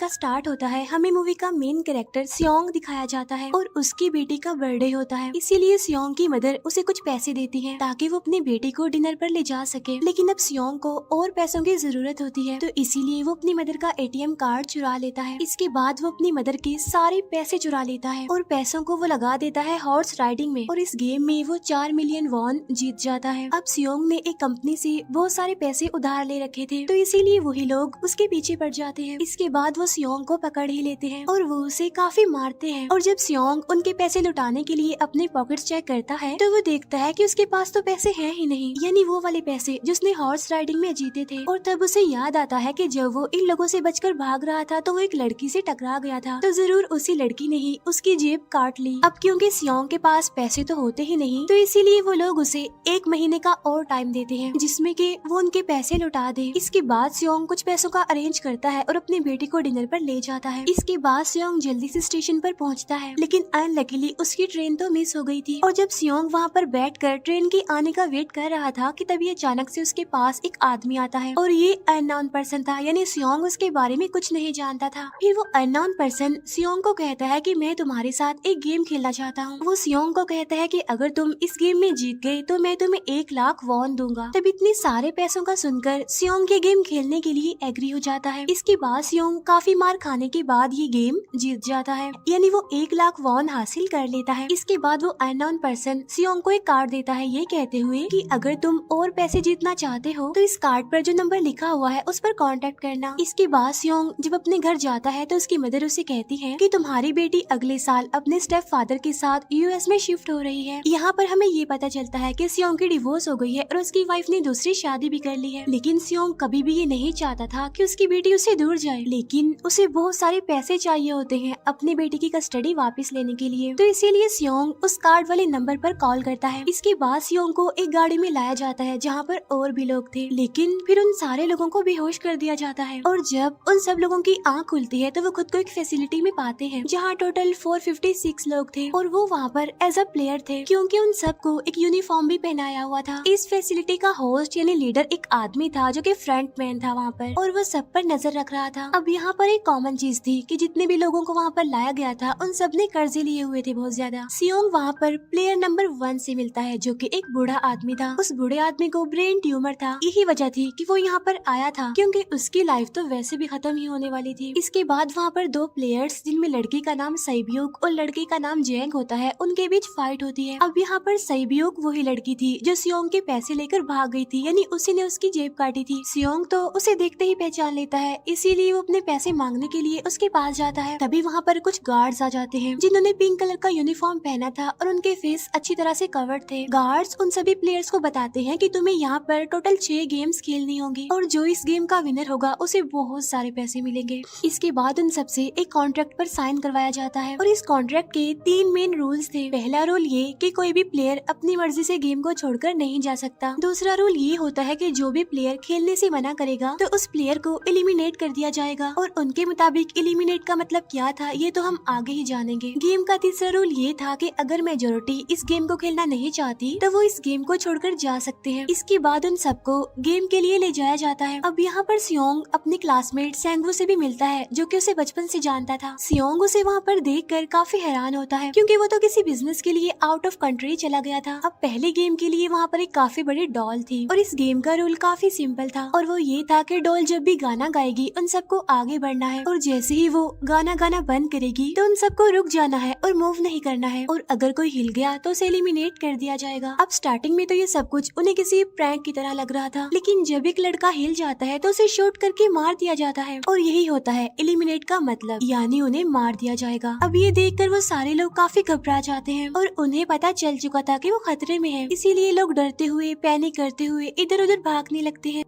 का स्टार्ट होता है, हमें मूवी का मेन कैरेक्टर सियोंग दिखाया जाता है और उसकी बेटी का बर्थडे होता है। इसीलिए सियोंग की मदर उसे कुछ पैसे देती है ताकि वो अपनी बेटी को डिनर पर ले जा सके। लेकिन अब सियोंग को और पैसों की जरूरत होती है, तो इसीलिए वो अपनी मदर का एटीएम कार्ड चुरा लेता है। इसके बाद वो अपनी मदर के सारे पैसे चुरा लेता है और पैसों को वो लगा देता है हॉर्स राइडिंग में, और इस गेम में वो 4 मिलियन वॉन जीत जाता है। अब सियोंग ने एक कंपनी से बहुत सारे पैसे उधार ले रखे थे, तो इसीलिए वही लोग उसके पीछे पड़ जाते हैं। इसके बाद वो सियोंग को पकड़ ही लेते हैं और वो उसे काफी मारते हैं। और जब सियोंग उनके पैसे लुटाने के लिए अपने पॉकेट्स चेक करता है तो वो देखता है कि उसके पास तो पैसे हैं ही नहीं, यानी वो वाले पैसे जिसने हॉर्स राइडिंग में जीते थे। और तब उसे याद आता है कि जब वो इन लोगों से बचकर भाग रहा था तो वो एक लड़की से टकरा गया था, तो जरूर उसी लड़की ने ही उसकी जेब काट ली। अब क्योंकि सियोंग के पास पैसे तो होते ही नहीं, तो इसीलिए वो लोग उसे 1 महीने का और टाइम देते हैं जिसमें कि वो उनके पैसे लौटा दे। इसके बाद सियोंग कुछ पैसों का अरेंज करता है और अपनी बेटी को डिनर पर ले जाता है। इसके बाद सियोंग जल्दी से स्टेशन पर पहुंचता है, लेकिन अनलकीली उसकी ट्रेन तो मिस हो गई थी। और जब सियोंग वहाँ पर बैठकर ट्रेन के आने का वेट कर रहा था कि तभी अचानक से उसके पास एक आदमी आता है और ये अननोन पर्सन था, यानी सियोंग उसके बारे में कुछ नहीं जानता था। फिर वो अननोन पर्सन सियोंग को कहता है कि मैं तुम्हारे साथ एक गेम खेलना चाहता हूँ। वो सियोंग को कहता है कि अगर तुम इस गेम में जीत गए तो मैं तुम्हें 1 लाख वॉन दूंगा। तब इतने सारे पैसों का सुनकर सियोंग ये गेम खेलने के लिए एग्री हो जाता है। इसके बाद सियोंग काफी मार खाने के बाद ये गेम जीत जाता है, यानी वो 1 लाख वॉन हासिल कर लेता है। इसके बाद वो अननोन पर्सन सियोंग को एक कार्ड देता है, ये कहते हुए कि अगर तुम और पैसे जीतना चाहते हो तो इस कार्ड पर जो नंबर लिखा हुआ है उस पर कांटेक्ट करना। इसके बाद सियोंग जब अपने घर जाता है तो उसकी मदर उसे कहती है कि तुम्हारी बेटी अगले साल अपने स्टेप फादर के साथ यूएस में शिफ्ट हो रही है। यहाँ पर हमें ये पता चलता है कि सियोंग की डिवोर्स हो गई है और उसकी वाइफ ने दूसरी शादी भी कर ली है। लेकिन सियोंग कभी भी ये नहीं चाहता था कि उसकी बेटी उससे दूर जाए, लेकिन उसे बहुत सारे पैसे चाहिए होते हैं अपनी बेटी की कस्टडी वापस लेने के लिए, तो इसीलिए सियोंग उस कार्ड वाले नंबर पर कॉल करता है। इसके बाद सियोंग को एक गाड़ी में लाया जाता है जहाँ पर और भी लोग थे, लेकिन फिर उन सारे लोगों को बेहोश कर दिया जाता है। और जब उन सब लोगों की आँख खुलती है तो वो खुद को एक फैसिलिटी में पाते हैं जहाँ टोटल 456 लोग थे और वो वहाँ पर एज अ प्लेयर थे, क्योंकि उन सबको एक यूनिफॉर्म भी पहनाया हुआ था। इस फैसिलिटी का होस्ट यानी लीडर एक आदमी था जो कि फ्रंटमैन था वहाँ पर, और वो सब पर नजर रख रहा था। अब यहाँ पर एक कॉमन चीज थी कि जितने भी लोगों को वहाँ पर लाया गया था उन सब ने कर्जे लिए हुए थे बहुत ज्यादा। सियोंग वहाँ पर प्लेयर नंबर 1 से मिलता है जो कि एक बूढ़ा आदमी था। उस बूढ़े आदमी को ब्रेन ट्यूमर था, यही वजह थी कि वो यहाँ पर आया था, क्योंकि उसकी लाइफ तो वैसे भी खत्म ही होने वाली थी। इसके बाद वहाँ पर 2 प्लेयर्स जिनमें लड़की का नाम सैब्यूक और लड़के का नाम जेंग होता है, उनके बीच फाइट होती है। अब यहाँ पर सैब्यूक वही लड़की थी जो सियोंग के पैसे लेकर भाग गई थी, यानी उसी ने उसकी जेब काटी थी। सियोंग तो उसे देखते ही पहचान लेता है, इसीलिए वो अपने पैसे मांगने के लिए उसके पास जाता है। तभी वहाँ पर कुछ गार्ड्स आ जाते हैं जिन्होंने पिंक कलर का यूनिफॉर्म पहना था और उनके फेस अच्छी तरह से कवर्ड थे। गार्ड्स उन सभी प्लेयर्स को बताते हैं कि तुम्हें यहाँ पर टोटल 6 गेम्स खेलनी होंगी और जो इस गेम का विनर होगा उसे बहुत सारे पैसे मिलेंगे। इसके बाद उन सबसे एक कॉन्ट्रैक्ट पर साइन करवाया जाता है और इस कॉन्ट्रैक्ट के 3 मेन रूल्स थे। पहला रूल ये कि कोई भी प्लेयर अपनी मर्जी से गेम को छोड़कर नहीं जा सकता। दूसरा रूल ये होता है कि जो भी प्लेयर खेलने से मना करेगा तो उस प्लेयर को एलिमिनेट कर दिया जाएगा, और उनके मुताबिक एलिमिनेट का मतलब क्या था ये तो हम आगे ही जानेंगे। गेम का तीसरा रूल ये था कि अगर मेजोरिटी इस गेम को खेलना नहीं चाहती तो वो इस गेम को छोड़कर जा सकते हैं। इसके बाद उन सबको गेम के लिए ले जाया जाता है। अब यहाँ पर सियोंग अपने क्लासमेट सेंगवू से भी मिलता है जो कि उसे बचपन से जानता था। सियोंग उसे वहाँ पर देखकर काफी हैरान होता है क्योंकि वो तो किसी बिजनेस के लिए आउट ऑफ कंट्री चला गया था। अब पहले गेम के लिए वहाँ पर एक काफी बड़ी डॉल थी और इस गेम का रूल काफी सिंपल था, और वो ये था कि डॉल जब भी गाना गाएगी उन सबको आगे बढ़ना है, और जैसे ही वो गाना गाना बंद करेगी तो उन सबको रुक जाना है और मूव नहीं करना है, और अगर कोई हिल गया तो उसे एलिमिनेट कर दिया जाएगा। अब स्टार्टिंग में तो ये सब कुछ उन्हें किसी प्रैंक की तरह लग रहा था, लेकिन जब एक लड़का हिल जाता है तो उसे शूट करके मार दिया जाता है, और यही होता है एलिमिनेट का मतलब, यानी उन्हें मार दिया जाएगा। अब ये देखकर वो सारे लोग काफी घबरा जाते हैं और उन्हें पता चल चुका था कि वो खतरे में है, इसीलिए लोग डरते हुए पैनिक करते हुए इधर उधर भागने लगते हैं।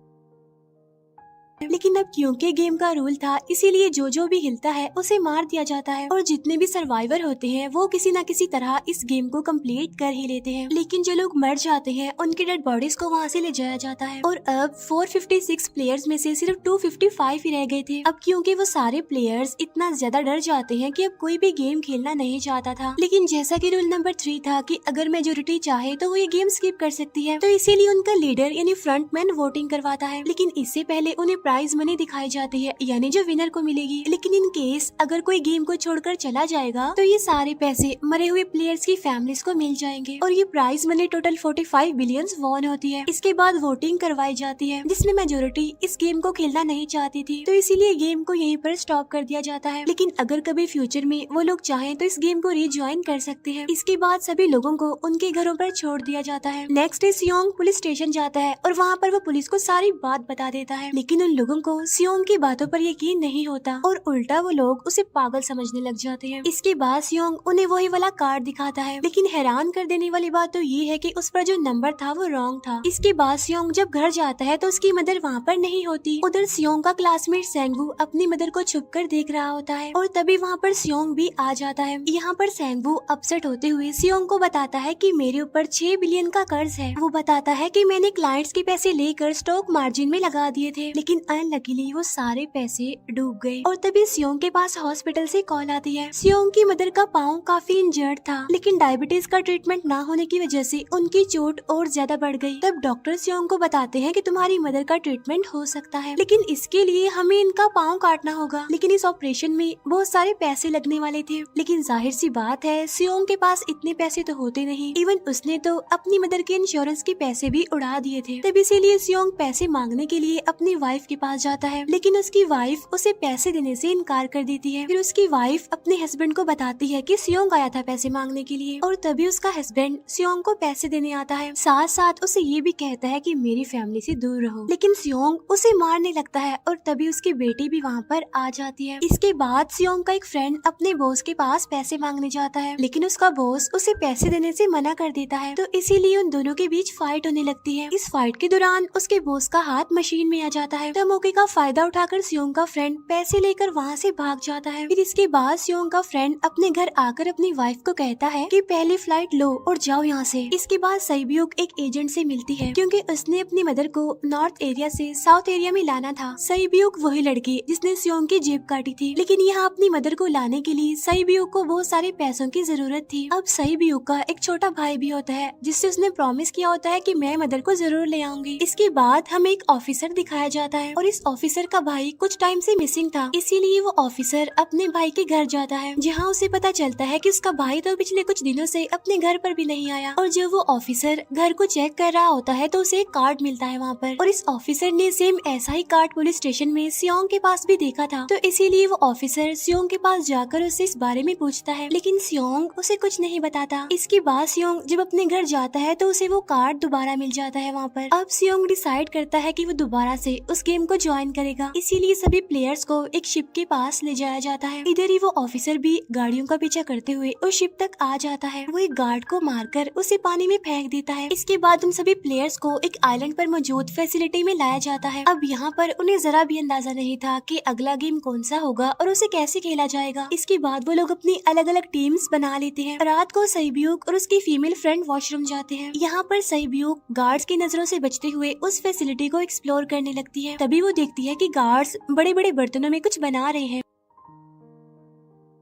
लेकिन अब क्योंकि गेम का रूल था इसीलिए जो भी हिलता है उसे मार दिया जाता है, और जितने भी सर्वाइवर होते हैं वो किसी न किसी तरह इस गेम को कंप्लीट कर ही लेते हैं। लेकिन जो लोग मर जाते हैं उनकी डेड बॉडीज को वहाँ से ले जाया जाता है, और अब 456 प्लेयर्स में से सिर्फ 255 ही रह गए थे। अब क्योंकि वो सारे प्लेयर्स इतना ज्यादा डर जाते हैं कि अब कोई भी गेम खेलना नहीं चाहता था। लेकिन जैसा कि रूल नंबर 3 था कि अगर मेजोरिटी चाहे तो वो ये गेम स्किप कर सकती है, तो इसीलिए उनका लीडर यानी फ्रंटमैन वोटिंग करवाता है। लेकिन इससे पहले उन्हें प्राइज मनी दिखाई जाती है, यानी जो विनर को मिलेगी। लेकिन इन केस अगर कोई गेम को छोड़कर चला जाएगा तो ये सारे पैसे मरे हुए प्लेयर्स की फैमिलीज को मिल जाएंगे। और ये prize money total 45 billion won होती है। इसके बाद वोटिंग करवाई जाती है, जिसमें मेजोरिटी इस गेम को खेलना नहीं चाहती थी, तो इसीलिए गेम को यहीं पर स्टॉप कर दिया जाता है। लेकिन अगर कभी फ्यूचर में वो लोग चाहें तो इस गेम को रीज्वाइन कर सकते हैं। इसके बाद सभी लोगों को उनके घरों पर छोड़ दिया जाता है। नेक्स्ट डे सियोंग पुलिस स्टेशन जाता है और वहाँ पर वो पुलिस को सारी बात बता देता है। लेकिन उन लोगों को सियोंग की बातों पर यकीन नहीं होता और उल्टा वो लोग उसे पागल समझने लग जाते हैं। इसके बाद सियोंग उन्हें वही वाला कार्ड दिखाता है, लेकिन हैरान कर देने वाली बात तो ये है कि उस पर जो नंबर था वो रॉन्ग था। इसके बाद सियोंग जब घर जाता है तो उसकी मदर वहाँ पर नहीं होती। उधर सियोंग का क्लासमेट सेंगवू अपनी मदर को छुपकर देख रहा होता है और तभी वहाँ पर सियोंग भी आ जाता है। यहाँ पर सेंगवू अपसेट होते हुए सियोंग को बताता है कि मेरे ऊपर 6 बिलियन का कर्ज है। वो बताता है कि मैंने क्लाइंट्स के पैसे लेकर स्टॉक मार्जिन में लगा दिए थे, लेकिन अनलकीली वो सारे पैसे डूब गए। और तभी सियोंग के पास हॉस्पिटल से कॉल आती है। सियोंग की मदर का पाँव काफी इंजर्ड था, लेकिन डायबिटीज का ट्रीटमेंट न होने की वजह से उनकी चोट और ज्यादा बढ़ गई। तब डॉक्टर सियोंग को बताते हैं कि तुम्हारी मदर का ट्रीटमेंट हो सकता है, लेकिन इसके लिए हमें इनका पाँव काटना होगा। लेकिन इस ऑपरेशन में बहुत सारे पैसे लगने वाले थे। लेकिन जाहिर सी बात है सियोंग के पास इतने पैसे तो होते नहीं। इवन उसने तो अपनी मदर के इंश्योरेंस के पैसे भी उड़ा दिए थे। तब इसीलिए सियोंग पैसे मांगने के लिए अपनी वाइफ के पास जाता है, लेकिन उसकी वाइफ उसे पैसे देने से इनकार कर देती है। फिर उसकी वाइफ अपने हस्बैंड को बताती है कि सियोंग आया था पैसे मांगने के लिए, और तभी उसका हस्बैंड सियोंग को पैसे देने आता है। साथ साथ उसे ये भी कहता है कि मेरी फैमिली से दूर रहो। लेकिन सियोंग उसे मारने लगता है और तभी उसकी बेटी भी वहाँ पर आ जाती है। इसके बाद सियोंग का एक फ्रेंड अपने बॉस के पास पैसे मांगने जाता है, लेकिन उसका बॉस उसे पैसे देने से मना कर देता है, तो इसीलिए उन दोनों के बीच फाइट होने लगती है। इस फाइट के दौरान उसके बॉस का हाथ मशीन में आ जाता है, तो मौके का फायदा उठाकर सियोंग का फ्रेंड पैसे लेकर वहाँ से भाग जाता है। फिर इसके बाद सियोंग का फ्रेंड अपने घर आकर अपनी वाइफ को कहता है कि पहली फ्लाइट लो और जाओ यहाँ से। इसके बाद सईब्यूक एक एजेंट से मिलती है, क्योंकि उसने अपनी मदर को नॉर्थ एरिया से साउथ एरिया में लाना था। सईब्यूक वही लड़की जिसने सियोंग की जेब काटी थी, लेकिन यहाँ अपनी मदर को लाने के लिए सईब्यूक को बहुत सारे पैसों की जरूरत थी। अब सईब्यूक का एक छोटा भाई भी होता है, जिससे उसने प्रॉमिस किया होता है कि मैं मदर को जरूर ले आऊंगी। इसके बाद हमें एक ऑफिसर दिखाया जाता है, और इस ऑफिसर का भाई कुछ टाइम से मिसिंग था, इसीलिए वो ऑफिसर अपने भाई के घर जाता है, जहाँ उसे पता चलता है कि उसका भाई तो पिछले कुछ दिनों से अपने घर पर भी नहीं आया। और जब वो ऑफिसर घर को चेक कर रहा होता है तो उसे एक कार्ड मिलता है वहाँ पर, और इस ऑफिसर ने सेम ऐसा ही कार्ड पुलिस स्टेशन में सियोंग के पास भी देखा था, तो इसीलिए वो ऑफिसर सियोंग के पास जाकर उससे इस बारे में पूछता है, लेकिन सियोंग उसे कुछ नहीं बताता। इसके बाद सियोंग जब अपने घर जाता है तो उसे वो कार्ड दोबारा मिल जाता है वहाँ पर। अब सियोंग डिसाइड करता है कि वो दोबारा से उस गेम को ज्वाइन करेगा, इसीलिए सभी प्लेयर्स को एक शिप के पास ले जाया जाता है। इधर ही वो ऑफिसर भी गाड़ियों का पीछा करते हुए उस शिप तक आ जाता है। वो एक गार्ड को मारकर उसे पानी में फेंक देता है। इसके बाद उन सभी प्लेयर्स को एक आइलैंड पर मौजूद फैसिलिटी में लाया जाता है। अब यहाँ पर उन्हें जरा भी अंदाजा नहीं था कि अगला गेम कौन सा होगा और उसे कैसे खेला जाएगा। इसके बाद वो लोग अपनी अलग अलग टीम्स बना लेते हैं। रात को सईब्यूक और उसकी फीमेल फ्रेंड वॉशरूम जाते हैं। यहाँ पर सईब्यूक गार्ड्स की नजरों से बचते हुए उस फैसिलिटी को एक्सप्लोर करने लगती है। तभी वो देखती है कि गार्ड्स बड़े बड़े बर्तनों में कुछ बना रहे हैं,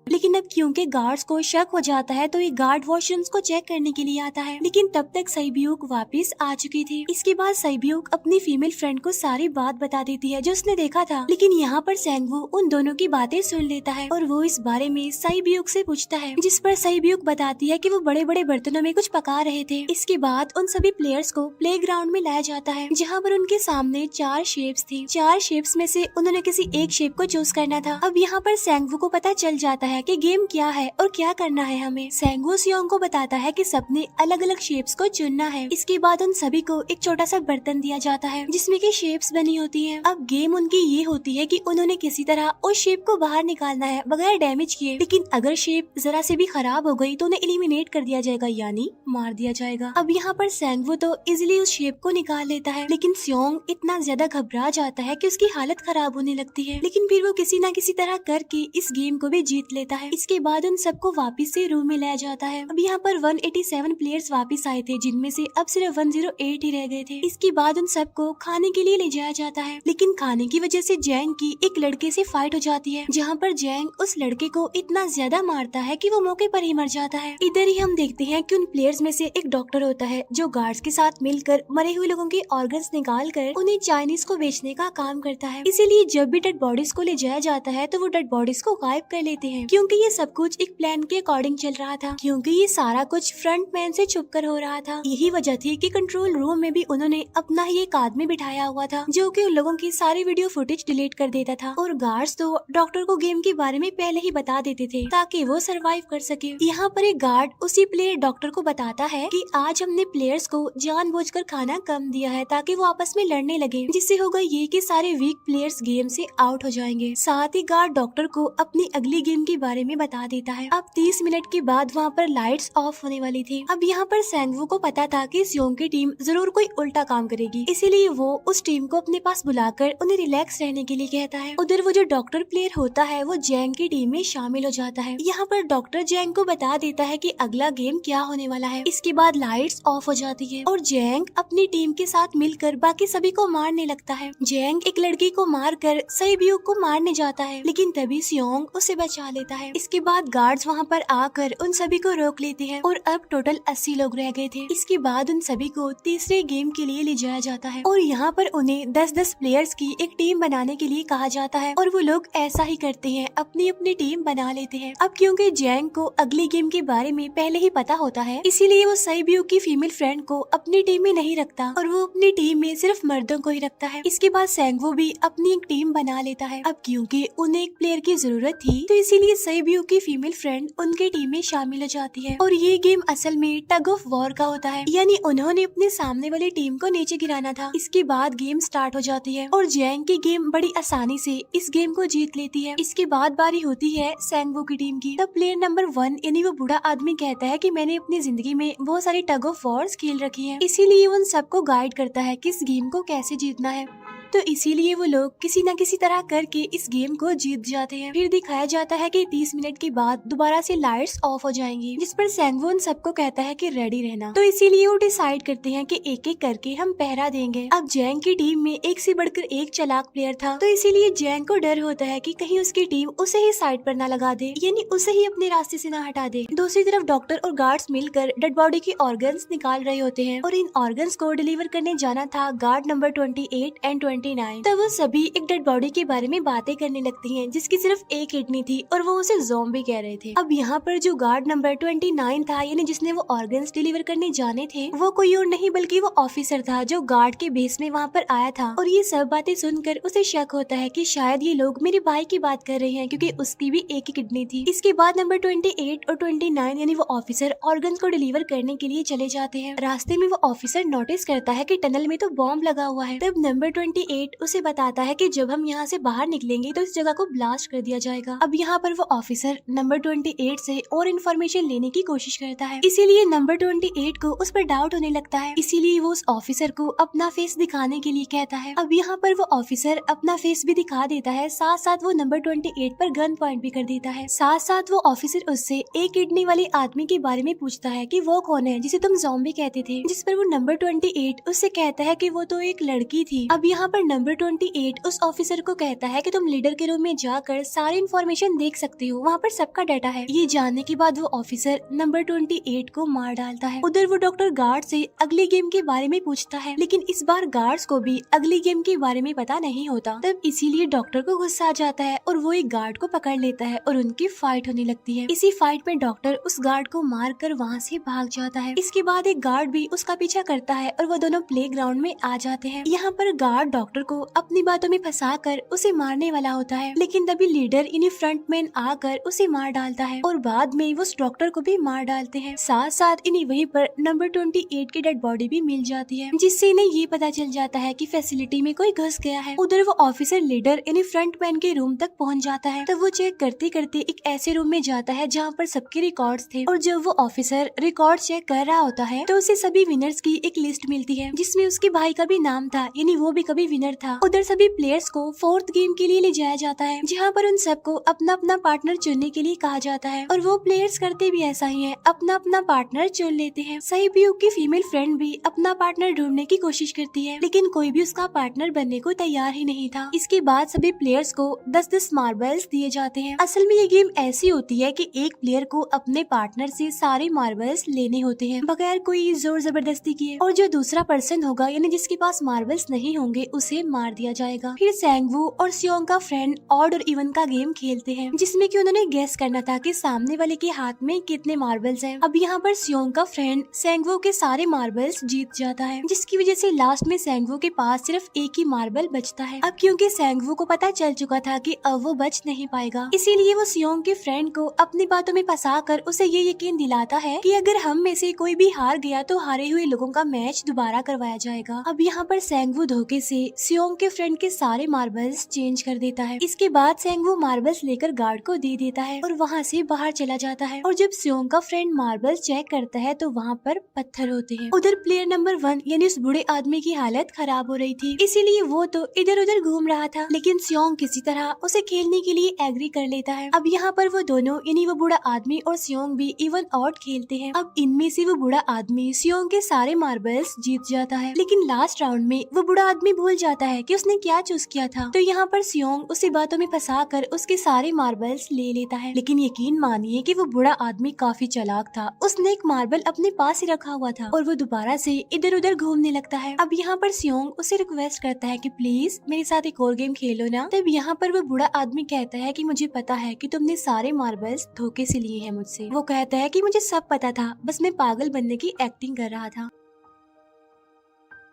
लेकिन अब क्योंकि गार्ड्स को शक हो जाता है तो ये गार्ड वॉशरूम्स को चेक करने के लिए आता है, लेकिन तब तक सईब्यूक वापस आ चुकी थी। इसके बाद सईब्यूक अपनी फीमेल फ्रेंड को सारी बात बता देती है जो उसने देखा था, लेकिन यहाँ पर सेंगवू उन दोनों की बातें सुन लेता है और वो इस बारे में सईब्यूक से पूछता है, जिस पर सईब्यूक बताती है कि वो बड़े बड़े बर्तनों में कुछ पका रहे थे। इसके बाद उन सभी प्लेयर्स को प्ले ग्राउंड में लाया जाता है, जहाँ पर उनके सामने 4 शेप्स थी। 4 शेप्स में से उन्होंने किसी एक शेप को चूज करना था। अब यहाँ पर सेंगवू को पता चल जाता है कि गेम क्या है और क्या करना है हमें। सेंगवू सियोंग को बताता है कि सबने अलग अलग शेप्स को चुनना है। इसके बाद उन सभी को एक छोटा सा बर्तन दिया जाता है जिसमें की शेप्स बनी होती हैं। अब गेम उनकी ये होती है कि उन्होंने किसी तरह उस शेप को बाहर निकालना है बगैर डैमेज किए, लेकिन अगर शेप जरा से भी खराब हो गई तो उन्हें एलिमिनेट कर दिया जाएगा, यानी मार दिया जाएगा। अब यहाँ पर सेंगवू तो इजिली उस शेप को निकाल लेता है, लेकिन सियोंग इतना ज्यादा घबरा जाता है कि उसकी हालत खराब होने लगती है, लेकिन फिर वो किसी न किसी तरह करके इस गेम को भी जीत लेता लेता है। इसके बाद उन सबको वापस से रूम में लाया जाता है। अब यहाँ पर 187 प्लेयर्स वापस आए थे, जिनमें से अब सिर्फ 108 ही रह गए थे। इसके बाद उन सबको खाने के लिए ले जाया जाता है, लेकिन खाने की वजह से जैंग की एक लड़के से फाइट हो जाती है, जहाँ पर जैंग उस लड़के को इतना ज्यादा मारता है कि वो मौके पर ही मर जाता है। इधर ही हम देखते हैं कि उन प्लेयर्स में से एक डॉक्टर होता है जो गार्ड्स के साथ मिलकर मरे हुए लोगों के ऑर्गन्स निकाल कर उन्हें चाइनीज को बेचने का काम करता है। इसीलिए जब भी डेड बॉडीज को ले जाया जाता है तो वो डेड बॉडीज को गायब कर लेते हैं, क्योंकि ये सब कुछ एक प्लान के अकॉर्डिंग चल रहा था, क्योंकि ये सारा कुछ फ्रंट मैन से छुप कर हो रहा था। यही वजह थी कि कंट्रोल रूम में भी उन्होंने अपना ही एक आदमी बिठाया हुआ था जो कि उन लोगों की सारी वीडियो फुटेज डिलीट कर देता था, और गार्ड्स तो डॉक्टर को गेम के बारे में पहले ही बता देते थे ताकि वो सरवाइव कर सके। यहाँ पर एक गार्ड उसी प्लेयर डॉक्टर को बताता है कि आज हमने प्लेयर्स को जानबूझकर खाना कम दिया है ताकि वो आपस में लड़ने लगे, जिससे होगा ये कि सारे वीक प्लेयर्स गेम से आउट हो जाएंगे। साथ ही गार्ड डॉक्टर को अपनी अगली गेम के बारे में बता देता है। अब 30 मिनट के बाद वहाँ पर लाइट्स ऑफ होने वाली थी। अब यहाँ पर सैंगवू को पता था कि सियोंग की टीम जरूर कोई उल्टा काम करेगी, इसीलिए वो उस टीम को अपने पास बुलाकर उन्हें रिलैक्स रहने के लिए कहता है। उधर वो जो डॉक्टर प्लेयर होता है वो जैंग की टीम में शामिल हो जाता है। यहाँ पर डॉक्टर जैंग को बता देता है कि अगला गेम क्या होने वाला है। इसके बाद लाइट्स ऑफ हो जाती है और जैंग अपनी टीम के साथ मिलकर बाकी सभी को मारने लगता है। जैंग एक लड़की को मारकर सईब्यू को मारने जाता है, लेकिन तभी सियोंग उसे बचा लेता है। इसके बाद गार्ड्स वहाँ पर आकर उन सभी को रोक लेते हैं और अब टोटल 80 लोग रह गए थे। इसके बाद उन सभी को तीसरे गेम के लिए ले जाया जाता है और यहाँ पर उन्हें 10-10 प्लेयर्स की एक टीम बनाने के लिए कहा जाता है, और वो लोग ऐसा ही करते हैं, अपनी अपनी टीम बना लेते हैं। अब क्योंकि जैंग को अगली गेम के बारे में पहले ही पता होता है, इसीलिए वो सईब्यू की फीमेल फ्रेंड को अपनी टीम में नहीं रखता और वो अपनी टीम में सिर्फ मर्दों को ही रखता है। इसके बाद सैंगवू भी अपनी एक टीम बना लेता है। अब क्योंकि उन्हें एक प्लेयर की जरूरत थी तो इसीलिए सईब्यू की फीमेल फ्रेंड उनके टीम में शामिल हो जाती है, और ये गेम असल में टग ऑफ वॉर का होता है, यानी उन्होंने अपने सामने वाली टीम को नीचे गिराना था। इसके बाद गेम स्टार्ट हो जाती है और जैंग की गेम बड़ी आसानी से इस गेम को जीत लेती है। इसके बाद बारी होती है सैंगवू की टीम की। तब प्लेयर नंबर 1 यानी वो बूढ़ा आदमी कहता है कि मैंने अपनी जिंदगी में बहुत सारी टग ऑफ वॉर्स खेल रखी है, इसीलिए उन सबको गाइड करता है कि इस गेम को कैसे जीतना है। तो इसीलिए वो लोग किसी न किसी तरह करके इस गेम को जीत जाते हैं। फिर दिखाया जाता है कि 30 मिनट के बाद दोबारा से लाइट्स ऑफ हो जाएंगी, जिस पर सैंगवू उन सबको कहता है कि रेडी रहना। तो इसीलिए वो डिसाइड करते हैं कि एक एक करके हम पहरा देंगे। अब जैंग की टीम में एक से बढ़कर एक चालाक प्लेयर था, तो इसीलिए जैंग को डर होता है कि कहीं उसकी टीम उसे ही साइड पर न लगा दे, यानी उसे ही अपने रास्ते से न हटा दे। दूसरी तरफ डॉक्टर और गार्ड्स मिलकर डेड बॉडी के ऑर्गन्स निकाल रहे होते हैं, और इन ऑर्गन्स को डिलीवर करने जाना था गार्ड नंबर 28 एंड 29। तब वो सभी एक डेड बॉडी के बारे में बातें करने लगती हैं, जिसकी सिर्फ एक किडनी थी और वो उसे ज़ॉम्बी कह रहे थे। अब यहाँ पर जो गार्ड नंबर 29 था, यानी जिसने वो ऑर्गन्स डिलीवर करने जाने थे, वो कोई और नहीं बल्कि वो ऑफिसर था जो गार्ड के बेस में वहाँ पर आया था। और ये सब बातें सुनकर उसे शक होता है कि शायद ये लोग मेरे भाई की बात कर रहे हैं, क्योंकि उसकी भी एक ही किडनी थी। इसके बाद नंबर 28 और 29 यानी वो ऑफिसर ऑर्गन्स को डिलीवर करने के लिए चले जाते हैं। रास्ते में वो ऑफिसर नोटिस करता है कि टनल में तो बॉम्ब लगा हुआ है। तब नंबर 28 उसे बताता है कि जब हम यहाँ से बाहर निकलेंगे तो इस जगह को ब्लास्ट कर दिया जाएगा। अब यहाँ पर वो ऑफिसर नंबर 28 से और इन्फॉर्मेशन लेने की कोशिश करता है, इसीलिए नंबर 28 को उस पर डाउट होने लगता है, इसीलिए वो उस ऑफिसर को अपना फेस दिखाने के लिए कहता है। अब यहाँ पर वो ऑफिसर अपना फेस भी दिखा देता है, साथ साथ वो नंबर 28 पर गन पॉइंट भी कर देता है। साथ साथ वो ऑफिसर उससे एक किडनी वाले आदमी के बारे में पूछता है कि वो कौन है जिसे तुम ज़ॉम्बी कहते थे, जिस पर वो नंबर 28 उससे कहता है कि वो तो एक लड़की थी। अब यहाँ पर नंबर 28 उस ऑफिसर को कहता है कि तुम लीडर के रूम में जाकर सारी इन्फॉर्मेशन देख सकते हो, वहाँ पर सबका डाटा है। ये जानने के बाद वो ऑफिसर नंबर 28 को मार डालता है। उधर वो डॉक्टर गार्ड से अगली गेम के बारे में पूछता है, लेकिन इस बार गार्ड्स को भी अगली गेम के बारे में पता नहीं होता। तब इसीलिए डॉक्टर को गुस्सा आ जाता है और वो एक गार्ड को पकड़ लेता है और उनकी फाइट होने लगती है। इसी फाइट में डॉक्टर उस गार्ड को मार कर वहाँ से भाग जाता है। इसके बाद एक गार्ड भी उसका पीछा करता है और वो दोनों प्लेग्राउंड में आ जाते हैं। यहाँ पर गार्ड डॉक्टर को अपनी बातों में फंसा कर उसे मारने वाला होता है, लेकिन तभी लीडर यानी फ्रंटमैन आकर उसे मार डालता है और बाद में वो उस डॉक्टर को भी मार डालते हैं। साथ साथ इन्हें वहीं पर नंबर 28 की डेड बॉडी भी मिल जाती है, जिससे इन्हें ये पता चल जाता है कि फैसिलिटी में कोई घुस गया है। उधर वो ऑफिसर लीडर यानी फ्रंटमैन के रूम तक पहुंच जाता है। तब वो चेक करते करते एक ऐसे रूम में जाता है जहाँ पर सबके रिकॉर्ड्स थे, और जब वो ऑफिसर रिकॉर्ड चेक कर रहा होता है तो उसे सभी विनर्स की एक लिस्ट मिलती है, जिसमें उसके भाई का भी नाम था, यानी वो भी कभी विनर था। उधर सभी प्लेयर्स को फोर्थ गेम के लिए ले जाया जाता है, जहाँ पर उन सबको अपना अपना पार्टनर चुनने के लिए कहा जाता है और वो प्लेयर्स करते भी ऐसा ही है, अपना अपना पार्टनर चुन लेते हैं। सहीब्यूक की फीमेल फ्रेंड भी अपना पार्टनर ढूंढने की कोशिश करती है, लेकिन कोई भी उसका पार्टनर बनने को तैयार ही नहीं था। इसके बाद सभी प्लेयर्स को 10-10 मार्बल्स दिए जाते हैं। असल में ये गेम ऐसी होती है कि एक प्लेयर को अपने पार्टनर से सारे मार्बल्स लेने होते हैं बगैर कोई जोर जबरदस्ती किए, और जो दूसरा पर्सन होगा यानी जिसके पास मार्बल्स नहीं होंगे उसे मार दिया जाएगा। फिर सैंगवू और सियोंग का फ्रेंड ऑड और इवन का गेम खेलते हैं, जिसमें कि उन्होंने गेस करना था कि सामने वाले के हाथ में कितने मार्बल्स हैं। अब यहाँ पर सियोंग का फ्रेंड सैंगवू के सारे मार्बल्स जीत जाता है, जिसकी वजह से लास्ट में सैंगवू के पास सिर्फ एक ही मार्बल बचता है। अब क्योंकि सैंगवू को पता चल चुका था कि अब वो बच नहीं पाएगा, इसीलिए वो सियोंग के फ्रेंड को अपनी बातों में फंसा कर उसे ये यकीन दिलाता है कि अगर हम में से कोई भी हार गया तो हारे हुए लोगों का मैच दोबारा करवाया जाएगा। अब यहाँ पर सैंगवू धोखे से सियोंग के फ्रेंड के सारे मार्बल्स चेंज कर देता है। इसके बाद सैंगवू मार्बल्स लेकर गार्ड को दे देता है और वहाँ से बाहर चला जाता है। और जब सियोंग का फ्रेंड मार्बल्स चेक करता है तो वहाँ पर पत्थर होते हैं। उधर प्लेयर नंबर 1 यानी उस बूढ़े आदमी की हालत खराब हो रही थी, इसीलिए वो तो इधर उधर घूम रहा था, लेकिन सियोंग किसी तरह उसे खेलने के लिए एग्री कर लेता है। अब यहाँ पर वो दोनों यानी वो बूढ़ा आदमी और सियोंग भी इवन ऑड खेलते हैं। अब इनमें से वो बूढ़ा आदमी सियोंग के सारे मार्बल्स जीत जाता है, लेकिन लास्ट राउंड में वो बूढ़ा आदमी भूल जाता है कि उसने क्या चूज किया था। तो यहाँ पर सियोंग उसे बातों में फंसा कर उसके सारे मार्बल्स ले लेता है, लेकिन यकीन मानिए कि वो बूढ़ा आदमी काफी चालाक था। उसने एक मार्बल अपने पास ही रखा हुआ था और वो दोबारा से इधर उधर घूमने लगता है। अब यहाँ पर सियोंग उसे रिक्वेस्ट करता है कि प्लीज मेरे साथ एक और गेम खेलो ना। तब यहाँ पर वो बूढ़ा आदमी कहता है कि मुझे पता है कि तुमने सारे मार्बल्स धोखे से लिए हैं मुझसे। वो कहता है कि मुझे सब पता था, बस मैं पागल बनने की एक्टिंग कर रहा था।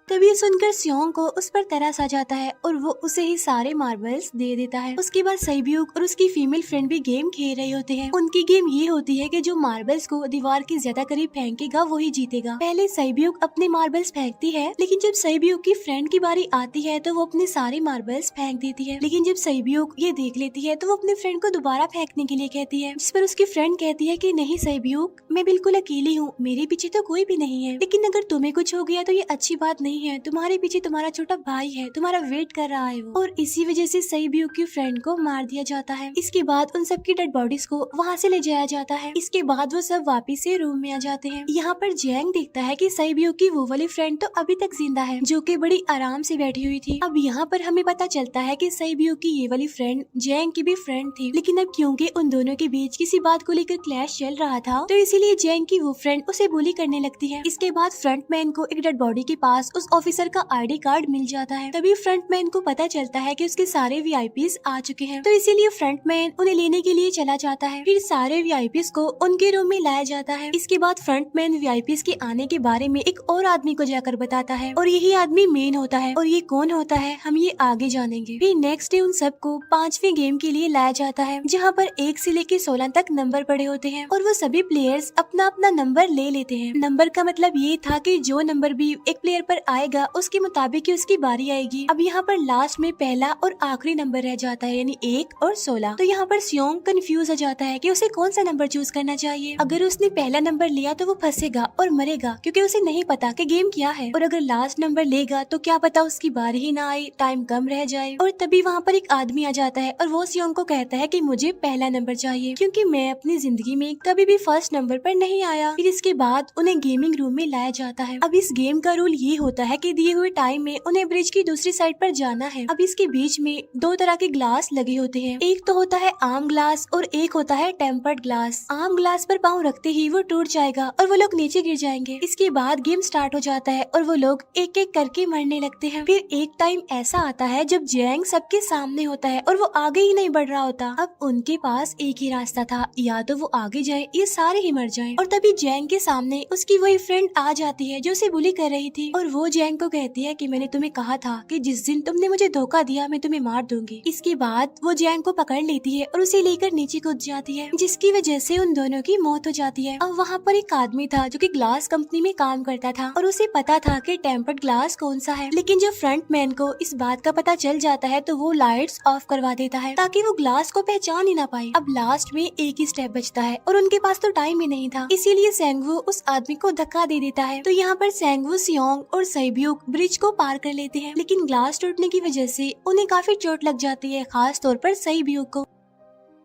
तभी सुनकर सियोंग को उस पर तरस आ जाता है और वो उसे ही सारे मार्बल्स दे देता है। उसके बाद सहीब्यूक और उसकी फीमेल फ्रेंड भी गेम खेल रहे होते हैं। उनकी गेम ये होती है कि जो मार्बल्स को दीवार के ज्यादा करीब फेंकेगा वो ही जीतेगा। पहले सहीब्यूक अपने मार्बल्स फेंकती है, लेकिन जब सहीब्यूक की फ्रेंड की बारी आती है तो वो अपने सारे मार्बल्स फेंक देती है। लेकिन जब सहीब्यूक ये देख लेती है तो वो अपने फ्रेंड को दोबारा फेंकने के लिए कहती है, जिस पर उसकी फ्रेंड कहती है कि नहीं सहीब्यूक, मैं बिल्कुल अकेली हूँ, मेरे पीछे तो कोई भी नहीं है, लेकिन अगर तुम्हें कुछ हो गया तो ये अच्छी बात नहीं है, तुम्हारे पीछे तुम्हारा छोटा भाई है, तुम्हारा वेट कर रहा है वो। और इसी वजह से सहीब्यूक की फ्रेंड को मार दिया जाता है। इसके बाद उन सबकी डेड बॉडीज को वहाँ से ले जाया जाता है। इसके बाद वो सब वापिस से रूम में आ जाते हैं। यहाँ पर जैंग देखता है कि सहीब्यूक की वो वाली फ्रेंड तो अभी तक जिंदा है, जो कि बड़ी आराम से बैठी हुई थी। अब यहाँ पर हमें पता चलता है कि सहीब्यूक की ये वाली फ्रेंड जैंग की भी फ्रेंड थी, लेकिन अब क्योंकि उन दोनों के बीच किसी बात को लेकर क्लैश चल रहा था तो इसीलिए जैंग की वो फ्रेंड उसे बुली करने लगती है। इसके बाद फ्रंटमैन को एक डेड बॉडी के पास उस ऑफिसर का आईडी कार्ड मिल जाता है। तभी फ्रंटमैन को पता चलता है कि उसके सारे वीआईपीज आ चुके हैं, तो इसीलिए फ्रंटमैन उन्हें लेने के लिए चला जाता है। फिर सारे वीआईपीज को उनके रूम में लाया जाता है। इसके बाद फ्रंटमैन वीआईपीज के आने के बारे में एक और आदमी को जाकर बताता है और यही आदमी मेन होता है। और ये कौन होता है हम ये आगे जानेंगे। फिर नेक्स्ट डे उन सबको 5वें गेम के लिए लाया जाता है, जहाँ पर 1 से लेकर 16 तक नंबर पड़े होते हैं और वो सभी प्लेयर्स अपना अपना नंबर ले लेते हैं। नंबर का मतलब ये था कि जो नंबर भी एक प्लेयर पर आएगा उसके मुताबिक ही उसकी बारी आएगी। अब यहाँ पर लास्ट में पहला और आखिरी नंबर रह जाता है, यानी 1 और 16। तो यहाँ पर सियोंग कंफ्यूज हो जाता है कि उसे कौन सा नंबर चूज करना चाहिए। अगर उसने पहला नंबर लिया तो वो फंसेगा और मरेगा, क्योंकि उसे नहीं पता कि गेम क्या है। और अगर लास्ट नंबर लेगा तो क्या पता उसकी बारी ही ना आए, टाइम कम रह जाए। और तभी वहाँ पर एक आदमी आ जाता है और वो सियोंग को कहता है कि मुझे पहला नंबर चाहिए, क्योंकि मैं अपनी जिंदगी में कभी भी फर्स्ट नंबर पर नहीं आया। फिर इसके बाद उन्हें गेमिंग रूम में लाया जाता है। अब इस गेम का रूल ये होता है कि दिए हुए टाइम में उन्हें ब्रिज की दूसरी साइड पर जाना है। अब इसके बीच में 2 तरह के ग्लास लगे होते हैं, एक तो होता है आम ग्लास और एक होता है टेम्पर्ड ग्लास। आम ग्लास पर पाँव रखते ही वो टूट जाएगा और वो लोग नीचे गिर जाएंगे। इसके बाद गेम स्टार्ट हो जाता है और वो लोग एक एक करके मरने लगते हैं। फिर एक टाइम ऐसा आता है जब जैंग सबके सामने होता है और वो आगे ही नहीं बढ़ रहा होता। अब उनके पास एक ही रास्ता था, या तो वो आगे जाए या सारे ही मर जाएं। और तभी जैंग के सामने उसकी वही फ्रेंड आ जाती है जो उसे बुली कर रही थी और वो जैंग को कहती है कि मैंने तुम्हें कहा था कि जिस दिन तुमने मुझे धोखा दिया मैं तुम्हें मार दूंगी। इसके बाद वो जैंग को पकड़ लेती है और उसे लेकर नीचे कूद जाती है, जिसकी वजह से उन दोनों की मौत हो जाती है। अब वहाँ पर एक आदमी था जो कि ग्लास कंपनी में काम करता था और उसे पता था कि टेम्पर्ड ग्लास कौन सा है, लेकिन जब फ्रंटमैन को इस बात का पता चल जाता है तो वो लाइट्स ऑफ करवा देता है ताकि वो ग्लास को पहचान ही ना पाए। अब लास्ट में एक ही स्टेप बचता है और उनके पास तो टाइम ही नहीं था, इसीलिए सैंगवू उस आदमी को धक्का दे देता है। तो यहाँ पर सैंगवू सियोंग और सईब्यूक ब्रिज को पार कर लेते हैं, लेकिन ग्लास टूटने की वजह से उन्हें काफी चोट लग जाती है, खास तौर पर सईब्यूक को।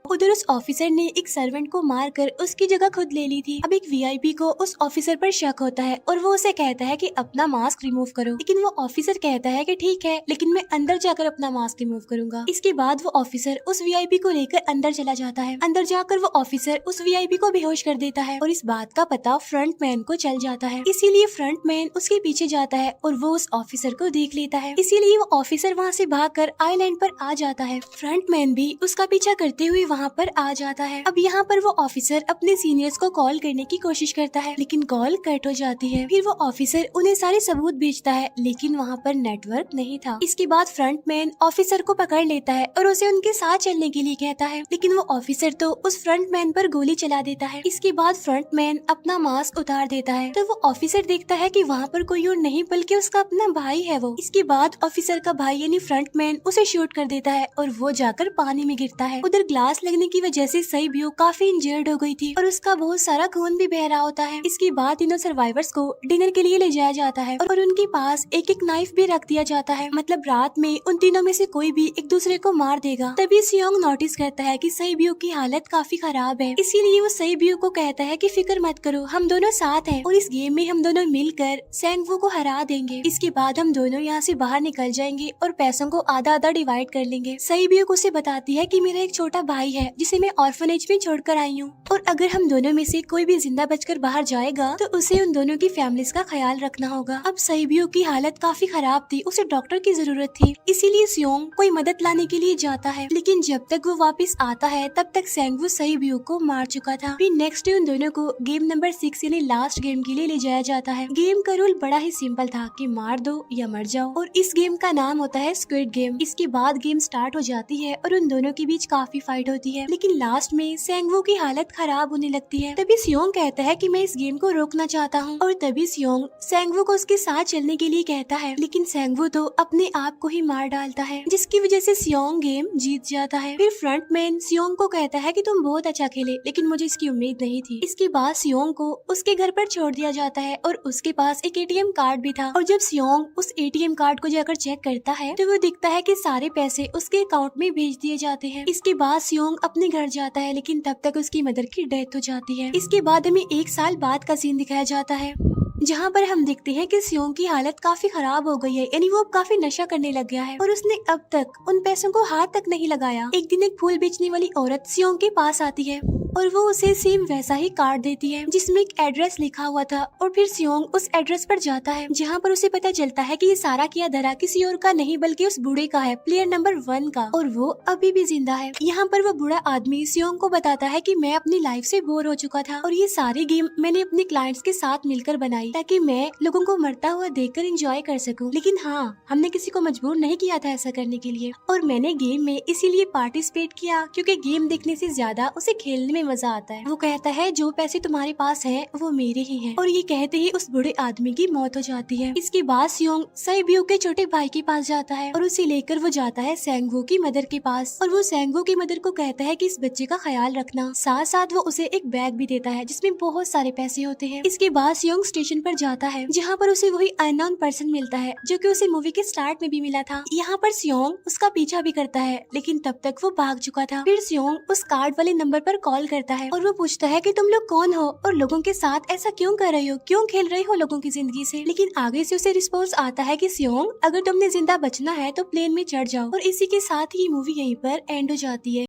उधर उस ऑफिसर ने एक सर्वेंट को मारकर उसकी जगह खुद ले ली थी। अब एक वीआईपी को उस ऑफिसर पर शक होता है और वो उसे कहता है कि अपना मास्क रिमूव करो, लेकिन वो ऑफिसर कहता है कि ठीक है, लेकिन मैं अंदर जाकर अपना मास्क रिमूव करूंगा। इसके बाद वो ऑफिसर उस वीआईपी को लेकर अंदर चला जाता है। अंदर जाकर वो ऑफिसर उस वीआईपी को बेहोश कर देता है और इस बात का पता फ्रंट मैन को चल जाता है। इसीलिए फ्रंट मैन उसके पीछे जाता है और वो उस ऑफिसर को देख लेता है। इसीलिए वो ऑफिसर वहाँ से भागकर आइलैंड पर आ जाता है। फ्रंट मैन भी उसका पीछा करते हुए वहाँ पर आ जाता है। अब यहाँ पर वो ऑफिसर अपने सीनियर्स को कॉल करने की कोशिश करता है, लेकिन कॉल कट हो जाती है। फिर वो ऑफिसर उन्हें सारे सबूत भेजता है, लेकिन वहाँ पर नेटवर्क नहीं था। इसके बाद फ्रंट मैन ऑफिसर को पकड़ लेता है और उसे उनके साथ चलने के लिए कहता है, लेकिन वो ऑफिसर तो उस फ्रंट मैन पर गोली चला देता है। इसके बाद फ्रंट मैन अपना मास्क उतार देता है, तो वो ऑफिसर देखता है कि वहाँ पर कोई और नहीं बल्कि उसका अपना भाई है वो। इसके बाद ऑफिसर का भाई यानी फ्रंट मैन उसे शूट कर देता है और वो जाकर पानी में गिरता है। उधर ग्लास लगने की वजह से सईब्यूक काफी इंजर्ड हो गई थी और उसका बहुत सारा खून भी बह रहा होता है। इसके बाद तीनों सर्वाइवर्स को डिनर के लिए ले जाया जाता है और उनके पास एक एक नाइफ भी रख दिया जाता है, मतलब रात में उन तीनों में से कोई भी एक दूसरे को मार देगा। तभी सियोंग नोटिस करता है कि सईब्यूक की हालत काफी खराब है, इसीलिए वो सईब्यूक को कहता है कि फिक्र मत करो, हम दोनों साथ हैं और इस गेम में हम दोनों मिलकर सेंगवू को हरा देंगे। इसके बाद हम दोनों यहाँ से बाहर निकल जाएंगे और पैसों को आधा आधा डिवाइड कर लेंगे। सईब्यूक उसे बताती है कि मेरा एक छोटा भाई है जिसे मैं ऑर्फनेज में छोड़कर आई हूँ और अगर हम दोनों में से कोई भी जिंदा बचकर बाहर जाएगा तो उसे उन दोनों की फैमिलीज का ख्याल रखना होगा। अब सईब्यूक की हालत काफी खराब थी, उसे डॉक्टर की जरूरत थी, इसीलिए सियोंग कोई मदद लाने के लिए जाता है, लेकिन जब तक वो वापस आता है तब तक सेंगवू सईब्यूक को मार चुका था। फिर नेक्स्ट डे उन दोनों को गेम नंबर 6 यानी लास्ट गेम के लिए ले जाया जाता है। गेम का रूल बड़ा ही सिंपल था कि मार दो या मर जाओ और इस गेम का नाम होता है स्क्विड गेम। इसके बाद गेम स्टार्ट हो जाती है और उन दोनों के बीच काफी फाइट होती है, लेकिन लास्ट में सेंगवू की हालत खराब होने लगती है। तभी सियोंग कहता है कि मैं इस गेम को रोकना चाहता हूँ और तभी सियोंग सेंगवू को उसके साथ चलने के लिए कहता है, लेकिन सेंगवू तो अपने आप को ही मार डालता है, जिसकी वजह से सियोंग गेम जीत जाता है। फिर फ्रंट मैन सियोंग को कहता है कि तुम बहुत अच्छा खेले, लेकिन मुझे इसकी उम्मीद नहीं थी। इसके बाद सियोंग को उसके घर पर छोड़ दिया जाता है और उसके पास एक एटीएम कार्ड भी था और जब सियोंग उस एटीएम कार्ड को जाकर चेक करता है तो वो दिखता है कि सारे पैसे उसके अकाउंट में भेज दिए जाते हैं। इसके बाद सियोंग अपने घर जाता है, लेकिन तब तक उसकी मदर की डेथ हो जाती है। इसके बाद हमें 1 साल बाद का सीन दिखाया जाता है, जहाँ पर हम देखते हैं कि सियोंग की हालत काफी खराब हो गई है, यानी वो काफी नशा करने लग गया है और उसने अब तक उन पैसों को हाथ तक नहीं लगाया। एक दिन एक फूल बेचने वाली औरत सियोंग के पास आती है और वो उसे सेम वैसा ही कार्ड देती है जिसमें एक एड्रेस लिखा हुआ था और फिर सियोंग उस एड्रेस पर जाता है, जहाँ पर उसे पता चलता है कि ये सारा किया धरा किसी और का नहीं बल्कि उस बूढ़े का है, प्लेयर नंबर 1 का, और वो अभी भी जिंदा है। यहाँ पर वो बूढ़ा आदमी सियोंग को बताता है कि मैं अपनी लाइफ से बोर हो चुका था और ये सारी गेम मैंने अपने क्लाइंट्स के साथ मिलकर बनाई ताकि मैं लोगों को मरता हुआ देखकर एंजॉय कर सकूं, लेकिन हाँ, हमने किसी को मजबूर नहीं किया था ऐसा करने के लिए और मैंने गेम में इसीलिए पार्टिसिपेट किया क्योंकि गेम देखने से ज्यादा उसे खेलने में मजा आता है। वो कहता है जो पैसे तुम्हारे पास हैं वो मेरे ही हैं और ये कहते ही उस बूढ़े आदमी की मौत हो जाती है। इसके बाद सियोंग सईब्यूक के छोटे भाई के पास जाता है और उसे लेकर वो जाता है सेंगवू की मदर के पास और वो सेंगवू की मदर को कहता है कि इस बच्चे का ख्याल रखना, साथ साथ वो उसे एक बैग भी देता है जिसमें बहुत सारे पैसे होते हैं। इसके बाद सियोंग स्टेशन पर जाता है जहाँ पर उसे वही अननोन पर्सन मिलता है जो कि उसे मूवी के स्टार्ट में भी मिला था। यहाँ पर सियोंग उसका पीछा भी करता है, लेकिन तब तक वो भाग चुका था। फिर सियोंग उस कार्ड वाले नंबर पर कॉल करता है और वो पूछता है कि तुम लोग कौन हो और लोगों के साथ ऐसा क्यों कर रहे हो, क्यों खेल रहे हो लोगों की जिंदगी से। लेकिन आगे से उसे रिस्पॉन्स आता है कि सियोंग अगर तुमने जिंदा बचना है तो प्लेन में चढ़ जाओ और इसी के साथ ही मूवी यहीं पर एंड हो जाती है।